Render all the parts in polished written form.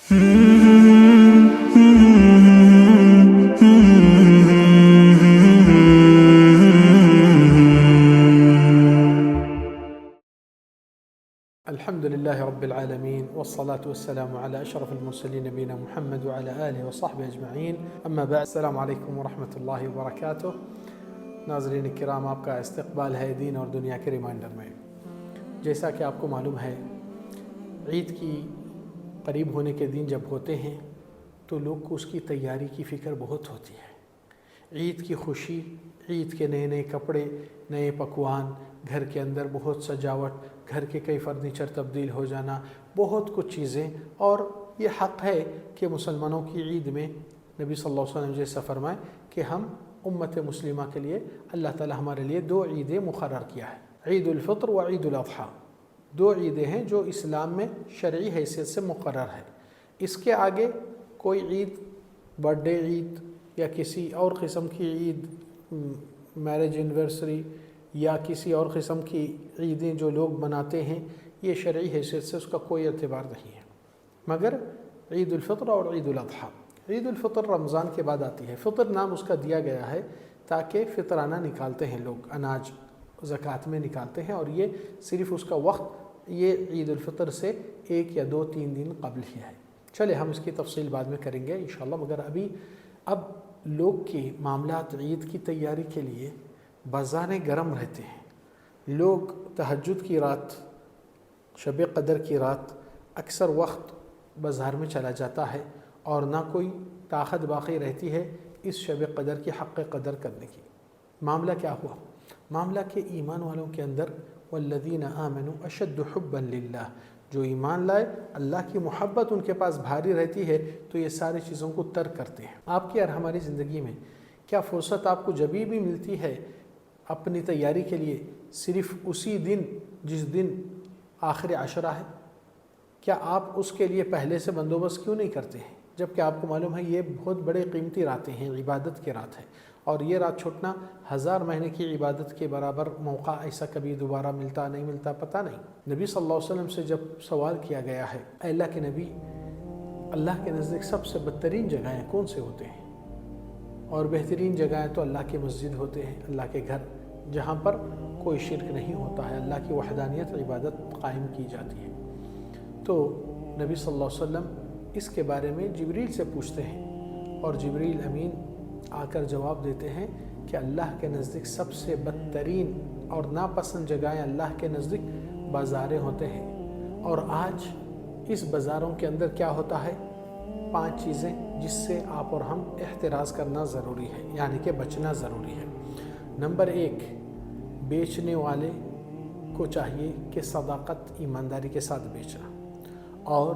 الحمد لله رب العالمين والصلاة والسلام على أشرف المرسلين نبينا محمد وعلى آله وصحبه أجمعین اما بعد السلام علیکم ورحمۃ اللہ وبرکاتہ۔ ناظرین کرام، آپ کا استقبال ہے دین اور دنیا کے ریمائنڈر میں۔ جیسا کہ آپ کو معلوم ہے، عید کی قریب ہونے کے دن جب ہوتے ہیں تو لوگ کو اس کی تیاری کی فکر بہت ہوتی ہے۔ عید کی خوشی، عید کے نئے کپڑے، نئے پکوان، گھر کے اندر بہت سجاوٹ، گھر کے کئی فرنیچر تبدیل ہو جانا، بہت کچھ چیزیں۔ اور یہ حق ہے کہ مسلمانوں کی عید میں نبی صلی اللہ علیہ وسلم جیسا فرمائے کہ ہم امت مسلمہ کے لیے اللہ تعالی ہمارے لیے 2 عیدیں مقرر کیا ہے، عید الفطر و عید الاضحیٰ۔ 2 عیدیں ہیں جو اسلام میں شرعی حیثیت سے مقرر ہے۔ اس کے آگے کوئی عید، برتھ ڈے عید یا کسی اور قسم کی عید، میرج اینیورسری یا کسی اور قسم کی عیدیں جو لوگ مناتے ہیں، یہ شرعی حیثیت سے اس کا کوئی اعتبار نہیں ہے، مگر عید الفطر اور عید الاضحیٰ۔ عید الفطر رمضان کے بعد آتی ہے۔ فطر نام اس کا دیا گیا ہے تاکہ فطرانہ نکالتے ہیں لوگ، اناج زکوٰۃ میں نکالتے ہیں، اور یہ صرف اس کا وقت یہ عید الفطر سے 1 یا 2 3 دن قبل ہی ہے۔ چلے ہم اس کی تفصیل بعد میں کریں گے انشاءاللہ، مگر اب لوگ کے معاملات عید کی تیاری کے لیے بازاریں گرم رہتے ہیں۔ لوگ تہجد کی رات، شب قدر کی رات اکثر وقت بازار میں چلا جاتا ہے، اور نہ کوئی طاقت باقی رہتی ہے اس شب قدر کی حق قدر کرنے کی۔ معاملہ کیا ہوا؟ معاملہ کہ ایمان والوں کے اندر والذین آمنوا اشد حبا للہ، جو ایمان لائے اللہ کی محبت ان کے پاس بھاری رہتی ہے تو یہ ساری چیزوں کو ترک کرتے ہیں۔ آپ کی اور ہماری زندگی میں کیا فرصت آپ کو جبھی بھی ملتی ہے اپنی تیاری کے لیے صرف اسی دن جس دن آخر عشرہ ہے؟ کیا آپ اس کے لیے پہلے سے بندوبست کیوں نہیں کرتے ہیں؟ جبکہ آپ کو معلوم ہے یہ بہت بڑے قیمتی راتیں ہیں، عبادت کی رات ہے، اور یہ رات چھوٹنا 1000 مہینے کی عبادت کے برابر موقع ایسا کبھی دوبارہ ملتا نہیں ملتا پتہ نہیں۔ نبی صلی اللہ علیہ وسلم سے جب سوال کیا گیا ہے، اے اللہ کے نبی، اللہ کے نزدیک سب سے بدترین جگہیں کون سے ہوتے ہیں؟ اور بہترین جگہیں تو اللہ کی مسجد ہوتے ہیں، اللہ کے گھر، جہاں پر کوئی شرک نہیں ہوتا ہے، اللہ کی وحدانیت عبادت قائم کی جاتی ہے۔ تو نبی صلی اللہ علیہ وسلم اس کے بارے میں جبریل سے پوچھتے ہیں، اور جبریل امین آ کر جواب دیتے ہیں کہ اللہ کے نزدیک سب سے بدترین اور ناپسند جگہیں اللہ کے نزدیک بازاریں ہوتے ہیں۔ اور آج اس بازاروں کے اندر کیا ہوتا ہے؟ 5 چیزیں جس سے آپ اور ہم احتراز کرنا ضروری ہے، یعنی کہ بچنا ضروری ہے۔ نمبر 1، بیچنے والے کو چاہیے کہ صداقت، ایمانداری کے ساتھ بیچنا، اور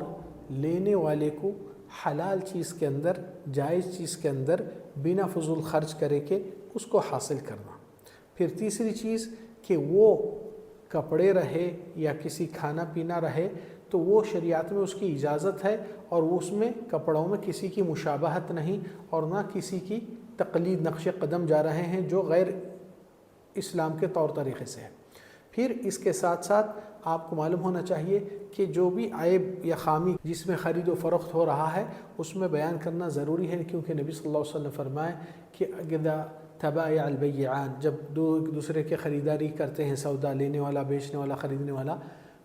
لینے والے کو حلال چیز کے اندر، جائز چیز کے اندر بنا فضول خرچ کرے کے اس کو حاصل کرنا۔ پھر تیسری چیز کہ وہ کپڑے رہے یا کسی کھانا پینا رہے تو وہ شریعت میں اس کی اجازت ہے، اور اس میں کپڑوں میں کسی کی مشابہت نہیں، اور نہ کسی کی تقلید، نقش قدم جا رہے ہیں جو غیر اسلام کے طور طریقے سے ہے۔ پھر اس کے ساتھ ساتھ آپ کو معلوم ہونا چاہیے کہ جو بھی عیب یا خامی جس میں خرید و فروخت ہو رہا ہے اس میں بیان کرنا ضروری ہے، کیونکہ نبی صلی اللہ علیہ وسلم فرمائے کہ اذا تبايع البيعان، جب ایک دوسرے کے خریداری کرتے ہیں، سودا، لینے والا بیچنے والا خریدنے والا،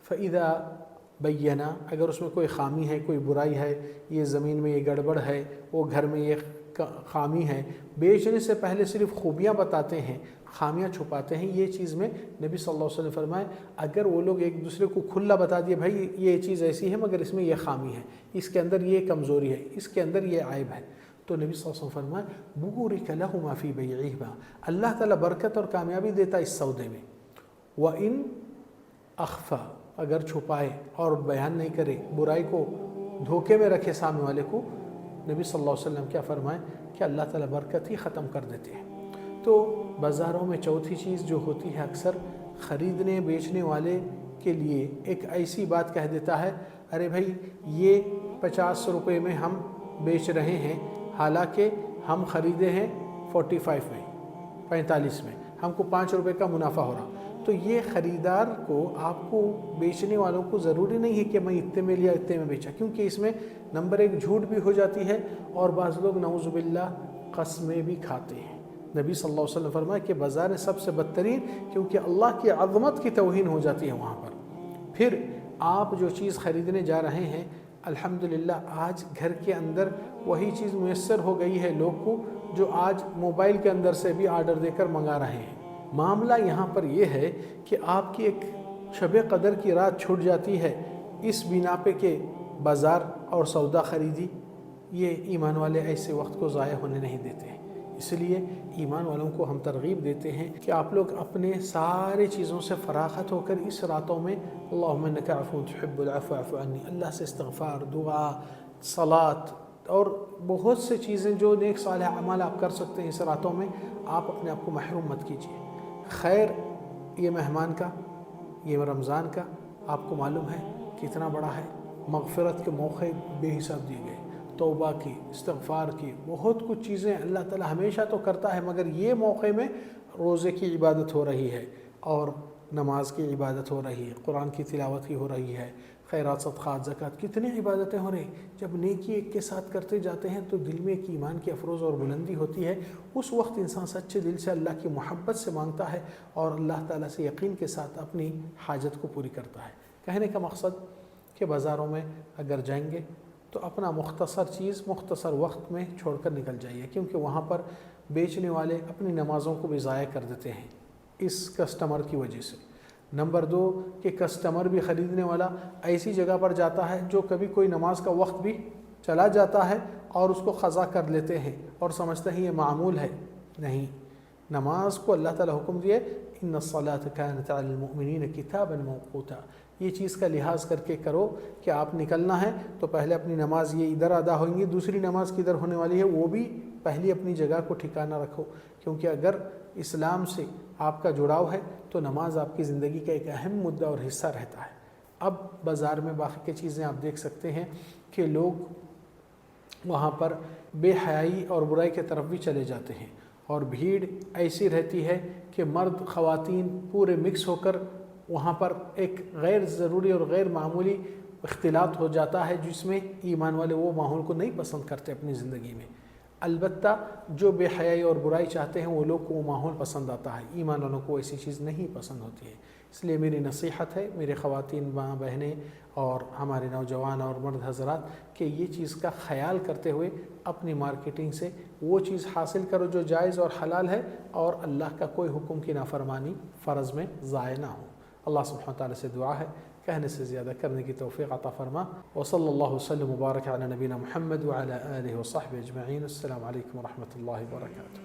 فاذا بینا، اگر اس میں کوئی خامی ہے، کوئی برائی ہے، یہ زمین میں یہ گڑبڑ ہے، وہ گھر میں یہ خامی ہے، بیچنے سے پہلے صرف خوبیاں بتاتے ہیں، خامیاں چھپاتے ہیں، یہ چیز میں نبی صلی اللہ علیہ وسلم فرمائے اگر وہ لوگ ایک دوسرے کو کھلا بتا دیے بھائی یہ چیز ایسی ہے مگر اس میں یہ خامی ہے، اس کے اندر یہ کمزوری ہے، اس کے اندر یہ عیب ہے، تو نبی صلی اللہ علیہ وسلم فرمائے بورک لہما فی بیعہما، اللہ تعالیٰ برکت اور کامیابی دیتا اس سودے میں۔ وَإِنْ أَخْفَى، اگر چھپائے اور بیان نہیں کرے، برائی کو دھوکے میں رکھے سامنے والے کو، نبی صلی اللہ علیہ وسلم کیا فرمائے کہ اللہ تعالیٰ برکت ہی ختم کر دیتے ہیں۔ تو بازاروں میں چوتھی چیز جو ہوتی ہے، اکثر خریدنے بیچنے والے کے لیے ایک ایسی بات کہہ دیتا ہے، ارے بھائی یہ 50 روپے میں ہم بیچ رہے ہیں، حالانکہ ہم خریدے ہیں 45 میں، 45 میں، ہم کو 5 روپے کا منافع ہو رہا، تو یہ خریدار کو، آپ کو، بیچنے والوں کو ضروری نہیں ہے کہ میں اتنے میں لیا اتنے میں بیچا، کیونکہ اس میں نمبر ایک جھوٹ بھی ہو جاتی ہے، اور بعض لوگ نعوذ باللہ قسمیں بھی کھاتے ہیں۔ نبی صلی اللہ علیہ وسلم فرمایا کہ بازار سب سے بدترین، کیونکہ اللہ کی عظمت کی توہین ہو جاتی ہے وہاں پر۔ پھر آپ جو چیز خریدنے جا رہے ہیں، الحمدللہ آج گھر کے اندر وہی چیز میسر ہو گئی ہے لوگ کو، جو آج موبائل کے اندر سے بھی آرڈر دے کر منگا رہے ہیں۔ معاملہ یہاں پر یہ ہے کہ آپ کی ایک شب قدر کی رات چھوٹ جاتی ہے اس بنا پہ کہ بازار اور سودا خریدی۔ یہ ایمان والے ایسے وقت کو ضائع ہونے نہیں دیتے ہیں، اس لیے ایمان والوں کو ہم ترغیب دیتے ہیں کہ آپ لوگ اپنے سارے چیزوں سے فراغت ہو کر اس راتوں میں اللہم انک عفو تحب العفو فاعف عنی، اللہ سے استغفار، دعا، صلاۃ اور بہت سے چیزیں جو نیک صالح اعمال آپ کر سکتے ہیں اس راتوں میں، آپ اپنے آپ کو محروم مت کیجیے۔ خیر، یہ مہمان کا، یہ رمضان کا آپ کو معلوم ہے کتنا بڑا ہے، مغفرت کے موقع بے حساب دیے گئے، توبہ کی، استغفار کی، بہت کچھ چیزیں اللہ تعالی ہمیشہ تو کرتا ہے، مگر یہ موقع میں روزے کی عبادت ہو رہی ہے، اور نماز کی عبادت ہو رہی ہے، قرآن کی تلاوت کی ہو رہی ہے، خیرات، صدقات، زکوٰۃ، کتنی عبادتیں ہو رہی ہیں۔ جب نیکی ایک کے ساتھ کرتے جاتے ہیں تو دل میں ایک ایمان کی افروز اور بلندی ہوتی ہے۔ اس وقت انسان سچے دل سے اللہ کی محبت سے مانگتا ہے اور اللہ تعالیٰ سے یقین کے ساتھ اپنی حاجت کو پوری کرتا ہے۔ کہنے کا مقصد کہ بازاروں میں اگر جائیں گے تو اپنا مختصر چیز مختصر وقت میں چھوڑ کر نکل جائیے، کیونکہ وہاں پر بیچنے والے اپنی نمازوں کو بھی ضائع کر دیتے ہیں اس کسٹمر کی وجہ سے۔ نمبر دو کہ کسٹمر بھی، خریدنے والا ایسی جگہ پر جاتا ہے جو کبھی کوئی نماز کا وقت بھی چلا جاتا ہے اور اس کو قضا کر لیتے ہیں اور سمجھتے ہیں یہ معمول ہے۔ نہیں، نماز کو اللہ تعالیٰ حکم دیے ان الصلاۃ کانت علی المؤمنین کتابا موقوتا، یہ چیز کا لحاظ کر کے کرو کہ آپ نکلنا ہے تو پہلے اپنی نماز یہ ادھر ادا ہوئیں گی، دوسری نماز کدھر ہونے والی ہے وہ بھی پہلی اپنی جگہ کو ٹھکانہ رکھو، کیونکہ اگر اسلام سے آپ کا جڑاؤ ہے تو نماز آپ کی زندگی کا ایک اہم مدعا اور حصہ رہتا ہے۔ اب بازار میں باقی کی چیزیں آپ دیکھ سکتے ہیں کہ لوگ وہاں پر بے حیائی اور برائی کی طرف بھی چلے جاتے ہیں، اور بھیڑ ایسی رہتی ہے کہ مرد خواتین پورے مکس ہو کر وہاں پر ایک غیر ضروری اور غیر معمولی اختلاط ہو جاتا ہے، جس میں ایمان والے وہ ماحول کو نہیں پسند کرتے اپنی زندگی میں۔ البتہ جو بے حیائی اور برائی چاہتے ہیں وہ لوگ کو وہ ماحول پسند آتا ہے، ایمان والوں کو ایسی چیز نہیں پسند ہوتی ہے۔ اس لیے میری نصیحت ہے میرے خواتین، ماں، بہنیں اور ہمارے نوجوان اور مرد حضرات کہ یہ چیز کا خیال کرتے ہوئے اپنی مارکیٹنگ سے وہ چیز حاصل کرو جو جائز اور حلال ہے، اور اللہ کا کوئی حکم کی نافرمانی فرض میں ضائع نہ ہو۔ اللہ سبحانہ وتعالی سے دعا ہے کہنے سے زیادہ کرنے کی توفیق عطا فرما۔ وصلی اللہ وسلم وبارک علی نبینا محمد وعلی آلہ وصحبہ اجمعین۔ السلام علیکم ورحمۃ اللہ وبرکاتہ۔